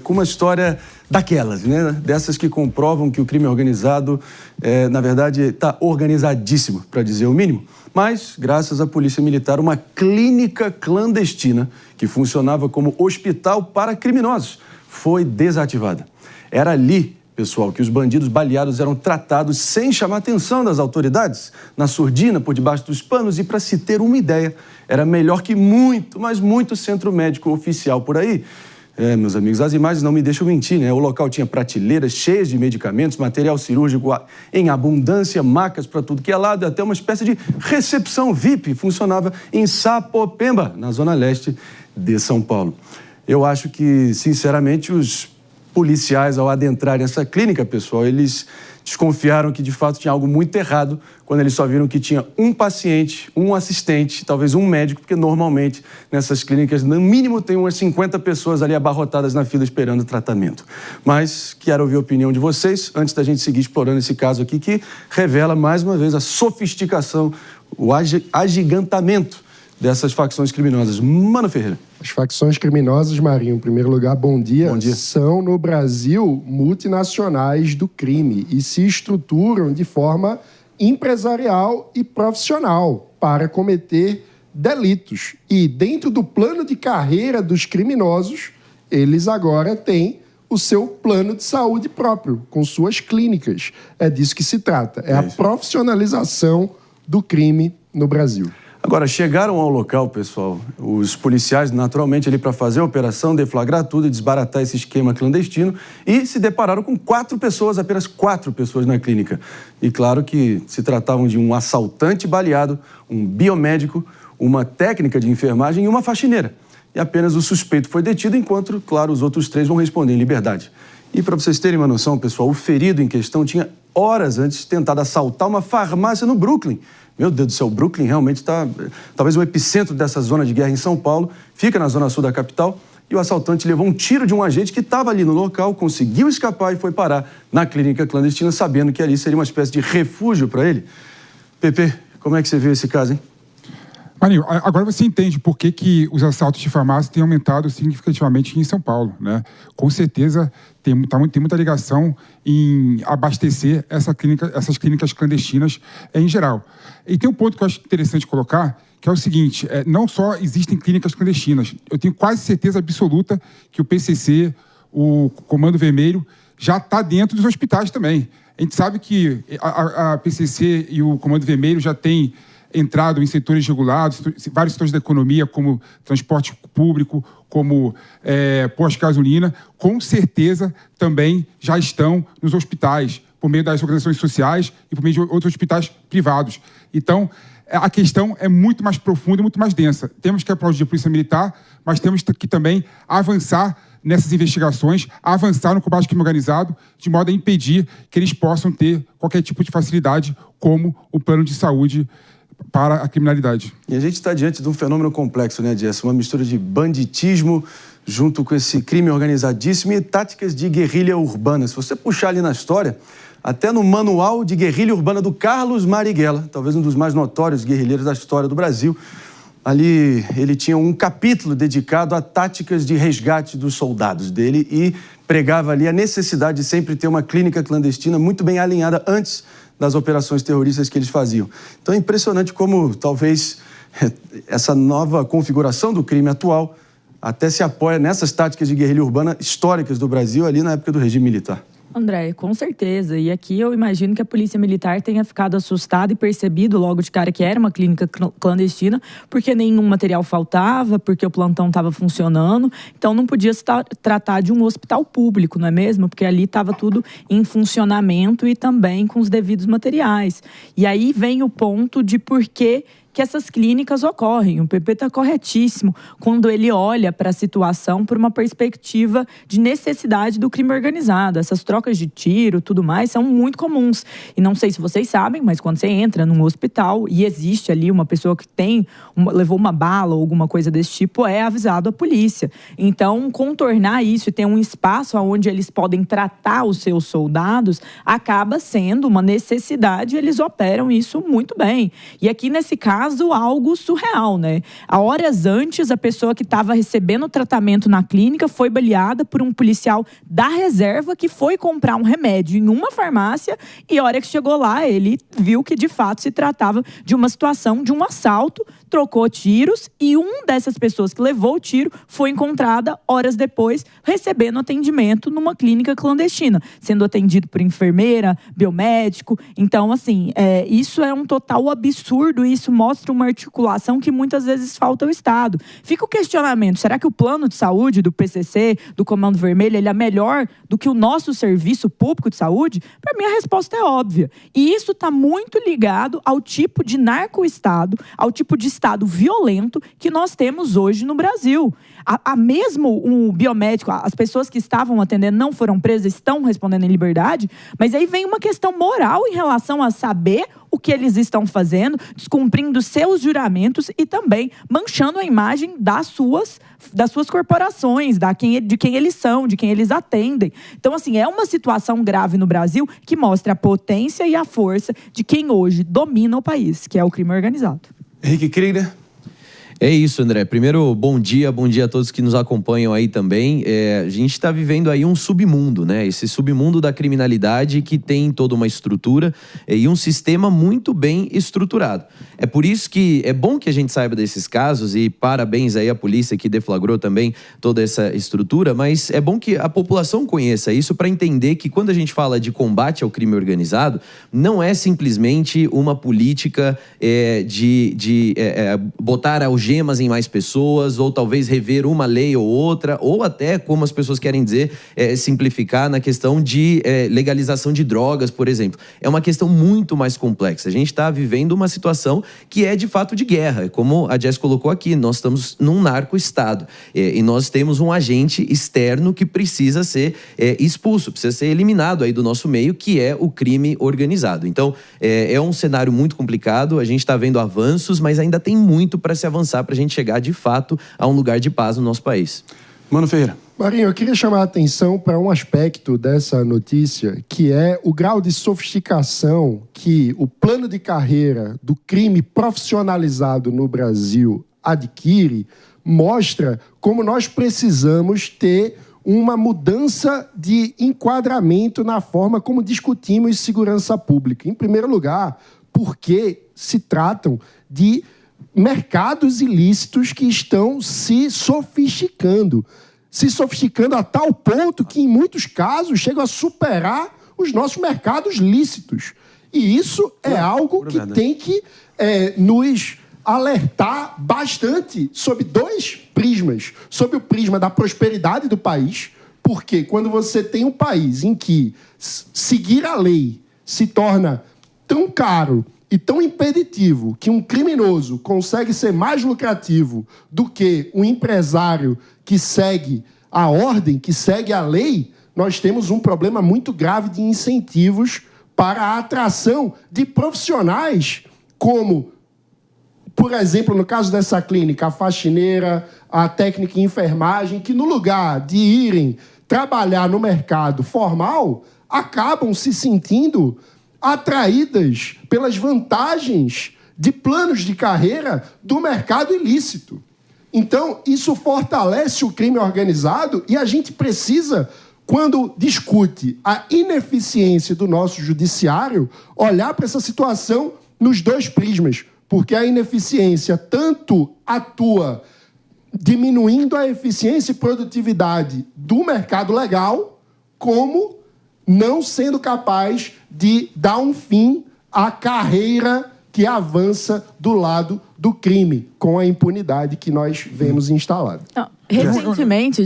com uma história daquelas, né? Dessas que comprovam que o crime organizado, na verdade, está organizadíssimo, para dizer o mínimo. Mas, graças à Polícia Militar, uma clínica clandestina que funcionava como hospital para criminosos foi desativada. Era ali, pessoal, que os bandidos baleados eram tratados sem chamar a atenção das autoridades, na surdina, por debaixo dos panos, e para se ter uma ideia, era melhor que muito, mas muito centro médico oficial por aí. Meus amigos, as imagens não me deixam mentir, né? O local tinha prateleiras cheias de medicamentos, material cirúrgico em abundância, macas para tudo que é lado, e até uma espécie de recepção VIP funcionava em Sapopemba, na zona leste de São Paulo. Eu acho que, sinceramente, os policiais, ao adentrarem essa clínica, pessoal, eles desconfiaram que, de fato, tinha algo muito errado quando eles só viram que tinha um paciente, um assistente, talvez um médico, porque normalmente nessas clínicas, no mínimo, tem umas 50 pessoas ali abarrotadas na fila esperando tratamento. Mas quero ouvir a opinião de vocês, antes da gente seguir explorando esse caso aqui, que revela, mais uma vez, a sofisticação, o agigantamento dessas facções criminosas. Mano Ferreira. As facções criminosas, Marinho, em primeiro lugar, bom dia. Bom dia. São, no Brasil, multinacionais do crime e se estruturam de forma empresarial e profissional para cometer delitos. E dentro do plano de carreira dos criminosos, eles agora têm o seu plano de saúde próprio, com suas clínicas. É disso que se trata. É a profissionalização do crime no Brasil. Agora, chegaram ao local, pessoal, os policiais, naturalmente, ali para fazer a operação, deflagrar tudo e desbaratar esse esquema clandestino, e se depararam com 4 pessoas, apenas 4 pessoas na clínica. E claro que se tratavam de um assaltante baleado, um biomédico, uma técnica de enfermagem e uma faxineira. E apenas o suspeito foi detido, enquanto, claro, os outros 3 vão responder em liberdade. E para vocês terem uma noção, pessoal, o ferido em questão tinha horas antes tentado assaltar uma farmácia no Brooklyn. Meu Deus do céu, o Brooklyn realmente está talvez o epicentro dessa zona de guerra em São Paulo, fica na zona sul da capital, e o assaltante levou um tiro de um agente que estava ali no local, conseguiu escapar e foi parar na clínica clandestina, sabendo que ali seria uma espécie de refúgio para ele. Pepe, como é que você vê esse caso, hein? Marinho, agora você entende por que os assaltos de farmácia têm aumentado significativamente em São Paulo, né? Com certeza tem muita ligação em abastecer essas clínicas clandestinas em geral. E tem um ponto que eu acho interessante colocar, que é o seguinte, não só existem clínicas clandestinas, eu tenho quase certeza absoluta que o PCC, o Comando Vermelho, já está dentro dos hospitais também. A gente sabe que a PCC e o Comando Vermelho já têm entrado em setores regulados, vários setores da economia, como transporte público, como posto de gasolina, com certeza também já estão nos hospitais, por meio das organizações sociais e por meio de outros hospitais privados. Então, a questão é muito mais profunda e muito mais densa. Temos que aplaudir a Polícia Militar, mas temos que também avançar nessas investigações, avançar no combate ao crime organizado, de modo a impedir que eles possam ter qualquer tipo de facilidade, como o plano de saúde para a criminalidade. E a gente está diante de um fenômeno complexo, né, Jess? Uma mistura de banditismo junto com esse crime organizadíssimo e táticas de guerrilha urbana. Se você puxar ali na história, até no Manual de Guerrilha Urbana do Carlos Marighella, talvez um dos mais notórios guerrilheiros da história do Brasil, ali ele tinha um capítulo dedicado a táticas de resgate dos soldados dele e pregava ali a necessidade de sempre ter uma clínica clandestina muito bem alinhada antes das operações terroristas que eles faziam. Então é impressionante como talvez essa nova configuração do crime atual até se apoia nessas táticas de guerrilha urbana históricas do Brasil ali na época do regime militar. André, com certeza. E aqui eu imagino que a Polícia Militar tenha ficado assustada e percebido logo de cara que era uma clínica clandestina, porque nenhum material faltava, porque o plantão estava funcionando. Então não podia se tratar de um hospital público, não é mesmo? Porque ali estava tudo em funcionamento e também com os devidos materiais. E aí vem o ponto de por que essas clínicas ocorrem. O PP está corretíssimo quando ele olha para a situação por uma perspectiva de necessidade do crime organizado. Essas trocas de tiro, tudo mais, são muito comuns. E não sei se vocês sabem, mas quando você entra num hospital e existe ali uma pessoa que levou uma bala ou alguma coisa desse tipo, é avisado a polícia. Então, contornar isso e ter um espaço onde eles podem tratar os seus soldados acaba sendo uma necessidade e eles operam isso muito bem. E aqui, nesse caso, caso algo surreal, né? Há horas antes, a pessoa que estava recebendo o tratamento na clínica foi baleada por um policial da reserva que foi comprar um remédio em uma farmácia e a hora que chegou lá, ele viu que de fato se tratava de uma situação de um assalto, trocou tiros e uma dessas pessoas que levou o tiro foi encontrada horas depois recebendo atendimento numa clínica clandestina, sendo atendido por enfermeira, biomédico. Então, assim, isso é um total absurdo e isso mostra uma articulação que muitas vezes falta ao Estado. Fica o questionamento, será que o plano de saúde do PCC, do Comando Vermelho, ele é melhor do que o nosso serviço público de saúde? Para mim, a resposta é óbvia. E isso está muito ligado ao tipo de narco-estado, ao tipo de Estado violento que nós temos hoje no Brasil. Mesmo um biomédico, as pessoas que estavam atendendo não foram presas, estão respondendo em liberdade, mas aí vem uma questão moral em relação a saber o que eles estão fazendo, descumprindo seus juramentos e também manchando a imagem das suas corporações, de quem eles são, de quem eles atendem. Então, assim, é uma situação grave no Brasil que mostra a potência e a força de quem hoje domina o país, que é o crime organizado. Henrique Krieger. É isso, André. Primeiro, bom dia a todos que nos acompanham aí também. A gente está vivendo aí um submundo, né? Esse submundo da criminalidade que tem toda uma estrutura e um sistema muito bem estruturado. É por isso que é bom que a gente saiba desses casos e parabéns aí à polícia que deflagrou também toda essa estrutura, mas é bom que a população conheça isso para entender que quando a gente fala de combate ao crime organizado, não é simplesmente uma política de botar algemas em mais pessoas, ou talvez rever uma lei ou outra, ou até, como as pessoas querem dizer, simplificar na questão de legalização de drogas, por exemplo. É uma questão muito mais complexa. A gente está vivendo uma situação que é de fato de guerra. Como a Jess colocou aqui, nós estamos num narco-estado. E nós temos um agente externo que precisa ser expulso, precisa ser eliminado aí do nosso meio, que é o crime organizado. Então, é um cenário muito complicado, a gente está vendo avanços, mas ainda tem muito para se avançar para a gente chegar, de fato, a um lugar de paz no nosso país. Mano Ferreira. Marinho, eu queria chamar a atenção para um aspecto dessa notícia, que é o grau de sofisticação que o plano de carreira do crime profissionalizado no Brasil adquire, mostra como nós precisamos ter uma mudança de enquadramento na forma como discutimos segurança pública. Em primeiro lugar, porque se tratam de mercados ilícitos que estão se sofisticando a tal ponto que, em muitos casos, chegam a superar os nossos mercados lícitos. E isso é algo que tem que nos alertar bastante sobre dois prismas. Sobre o prisma da prosperidade do país, porque quando você tem um país em que seguir a lei se torna tão caro e tão impeditivo que um criminoso consegue ser mais lucrativo do que um empresário que segue a ordem, que segue a lei, nós temos um problema muito grave de incentivos para a atração de profissionais como, por exemplo, no caso dessa clínica, a faxineira, a técnica em enfermagem, que no lugar de irem trabalhar no mercado formal, acabam se sentindo atraídas pelas vantagens de planos de carreira do mercado ilícito. Então, isso fortalece o crime organizado e a gente precisa, quando discute a ineficiência do nosso judiciário, olhar para essa situação nos dois prismas, porque a ineficiência tanto atua diminuindo a eficiência e produtividade do mercado legal, como não sendo capaz de dar um fim à carreira que avança do lado do crime, com a impunidade que nós vemos instalada. Recentemente,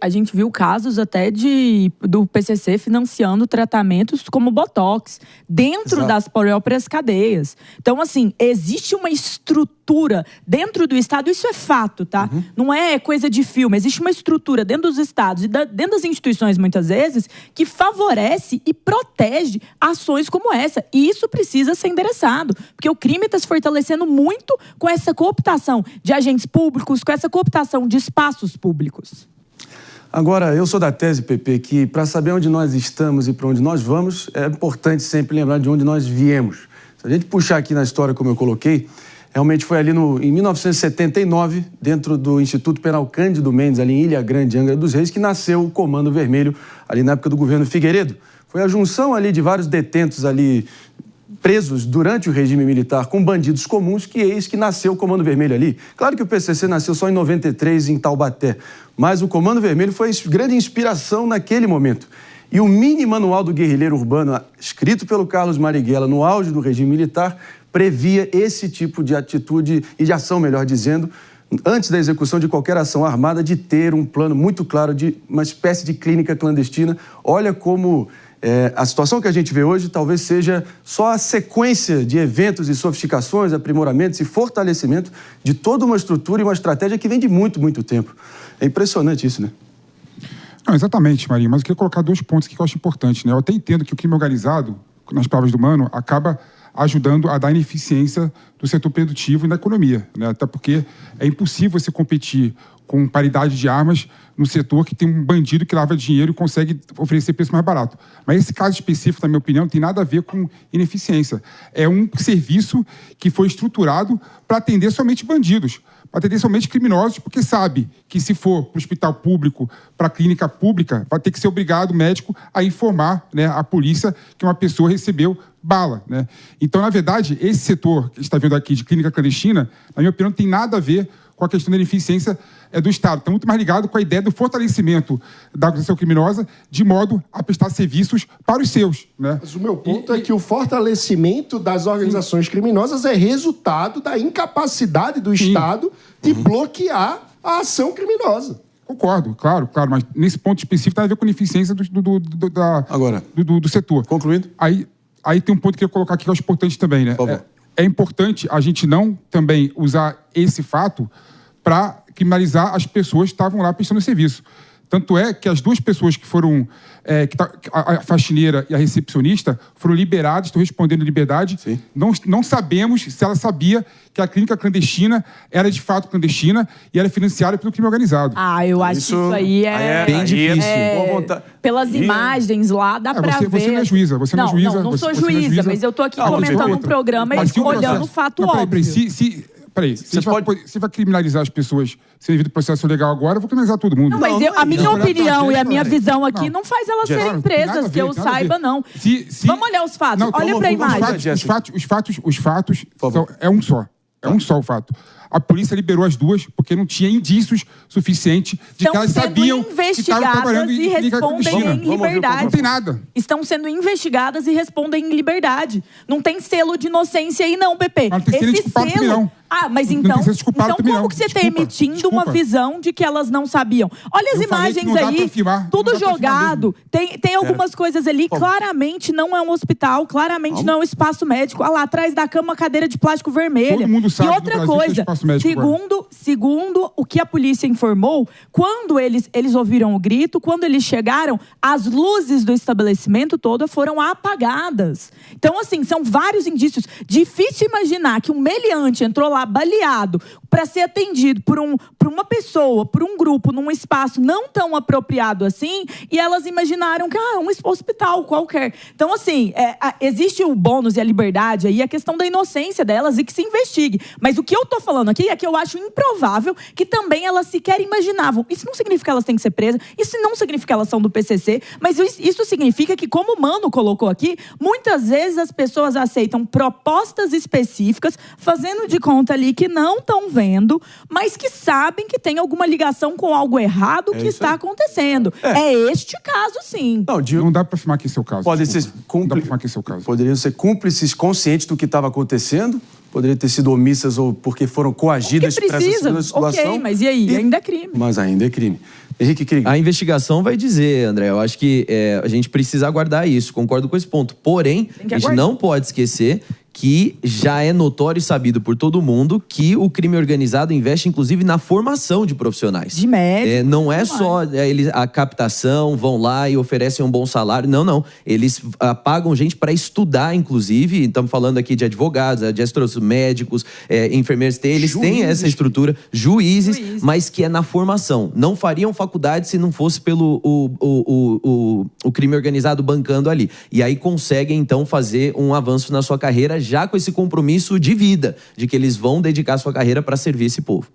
a gente viu casos até do PCC financiando tratamentos como Botox dentro das próprias cadeias. Então, assim, existe uma estrutura dentro do Estado, isso é fato, tá? Não é coisa de filme, existe uma estrutura dentro dos Estados e dentro das instituições, muitas vezes, que favorece e protege ações como essa. E isso precisa ser endereçado, porque o crime está se fortalecendo muito com essa cooptação de agentes públicos, com essa cooptação de espaços públicos. Agora, eu sou da tese, Pepe, que para saber onde nós estamos e para onde nós vamos, é importante sempre lembrar de onde nós viemos. Se a gente puxar aqui na história, como eu coloquei, Realmente foi ali em 1979, dentro do Instituto Penal Cândido Mendes, ali em Ilha Grande, Angra dos Reis, que nasceu o Comando Vermelho, ali na época do governo Figueiredo. Foi a junção ali de vários detentos ali presos durante o regime militar com bandidos comuns, que eis que nasceu o Comando Vermelho ali. Claro que o PCC nasceu só em 93 em Taubaté, mas o Comando Vermelho foi grande inspiração naquele momento. E o mini manual do guerrilheiro urbano, escrito pelo Carlos Marighella no auge do regime militar, previa esse tipo de atitude e de ação, melhor dizendo, antes da execução de qualquer ação armada, de ter um plano muito claro de uma espécie de clínica clandestina. Olha como a situação que a gente vê hoje talvez seja só a sequência de eventos e sofisticações, aprimoramentos e fortalecimento de toda uma estrutura e uma estratégia que vem de muito, muito tempo. É impressionante isso, né? Não, exatamente, Marinho, mas eu queria colocar 2 pontos que eu acho importantes, né? Eu até entendo que o crime organizado, nas palavras do Mano, acaba ajudando a dar ineficiência do setor produtivo e da economia, né? Até porque é impossível você competir com paridade de armas no setor que tem um bandido que lava dinheiro e consegue oferecer preço mais barato. Mas esse caso específico, na minha opinião, não tem nada a ver com ineficiência. É um serviço que foi estruturado para atender somente bandidos, para atender somente criminosos, porque sabe que se for para o hospital público, para a clínica pública, vai ter que ser obrigado o médico a informar, né, a polícia que uma pessoa recebeu bala, né? Então, na verdade, esse setor que a gente está vendo aqui de clínica clandestina, na minha opinião, não tem nada a ver com a questão da ineficiência do Estado. Está muito mais ligado com a ideia do fortalecimento da organização criminosa de modo a prestar serviços para os seus, né? Mas o meu ponto é que o fortalecimento das organizações criminosas é resultado da incapacidade do Estado de bloquear a ação criminosa. Concordo, claro, mas nesse ponto específico tem a ver com a ineficiência do setor. Concluindo. Aí tem um ponto que eu queria colocar aqui que eu acho importante também, né? É importante a gente não também usar esse fato para criminalizar as pessoas que estavam lá prestando serviço. Tanto é que as 2 pessoas que foram... a faxineira e a recepcionista foram liberadas, estão respondendo em liberdade. Não sabemos se ela sabia que a clínica clandestina era de fato clandestina e era financiada pelo crime organizado. Eu acho que isso aí é bem difícil. Pelas imagens lá, dá pra ver. Você não é juíza, você não é juíza. Não sou juíza, mas eu tô aqui comentando um programa e olhando o fato óbvio. Você vai criminalizar as pessoas sem devido processo legal agora, eu vou criminalizar todo mundo. Não, mas a minha opinião e a minha visão aqui não faz elas serem presas, que eu saiba, não. Vamos olhar os fatos. Olha pra imagem. Os fatos é um só. É um só o fato. A polícia liberou as 2 porque não tinha indícios suficientes de que elas sabiam que estavam trabalhando em clínica clandestina. Em liberdade. Não tem nada. Estão sendo investigadas e respondem em liberdade. Não tem selo de inocência aí não, PP. Mas não tem selo de culpado também não. Mas então como que você está emitindo uma visão de que elas não sabiam? Olha as imagens aí, tudo jogado. Tem algumas coisas ali, claramente não é um hospital, claramente não é um espaço médico. Olha lá, atrás da cama, uma cadeira de plástico vermelha. Todo mundo sabe. E outra coisa, segundo o que a polícia informou, quando eles ouviram o grito, quando eles chegaram, as luzes do estabelecimento todo foram apagadas. Então, assim, são vários indícios. Difícil imaginar que um meliante entrou lá baleado para ser atendido por uma pessoa, por um grupo, num espaço não tão apropriado assim, e elas imaginaram que é um hospital qualquer. Então, assim, existe o bônus e a liberdade aí, a questão da inocência delas e que se investigue. Mas o que eu tô falando aqui é que eu acho improvável que também elas sequer imaginavam. Isso não significa que elas têm que ser presas, isso não significa que elas são do PCC, mas isso significa que, como o Mano colocou aqui, muitas vezes as pessoas aceitam propostas específicas, fazendo de conta ali que não estão vendo, mas que sabem que tem alguma ligação com algo errado que está acontecendo. É este caso, sim. Não dá para afirmar que esse é o caso. Poderiam ser cúmplices conscientes do que estava acontecendo, poderiam ter sido omissas ou porque foram coagidas para essa situação. Ok, mas e aí? Ainda é crime. Mas ainda é crime. Henrique Krieger. A investigação vai dizer, André, eu acho que a gente precisa aguardar isso, concordo com esse ponto. Porém, a gente não pode esquecer que já é notório e sabido por todo mundo que o crime organizado investe, inclusive, na formação de profissionais. De médico. Não é só a captação, vão lá e oferecem um bom salário. Não. Eles pagam gente para estudar, inclusive. Estamos falando aqui de advogados, de médicos, enfermeiros. Eles têm essa estrutura, juízes, mas que é na formação. Não fariam faculdade se não fosse pelo o crime organizado bancando ali. E aí conseguem, então, fazer um avanço na sua carreira já com esse compromisso de vida, de que eles vão dedicar sua carreira para servir esse povo.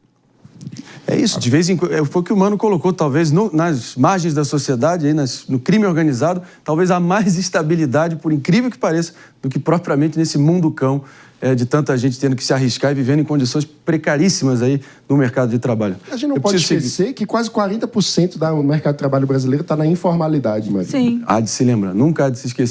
É isso, de vez em quando, foi o que o Mano colocou, talvez nas margens da sociedade, aí no crime organizado, talvez há mais estabilidade, por incrível que pareça, do que propriamente nesse munducão de tanta gente tendo que se arriscar e vivendo em condições precaríssimas aí no mercado de trabalho. A gente não pode esquecer que quase 40% do mercado de trabalho brasileiro está na informalidade, Maria. Sim. Há de se lembrar, nunca há de se esquecer.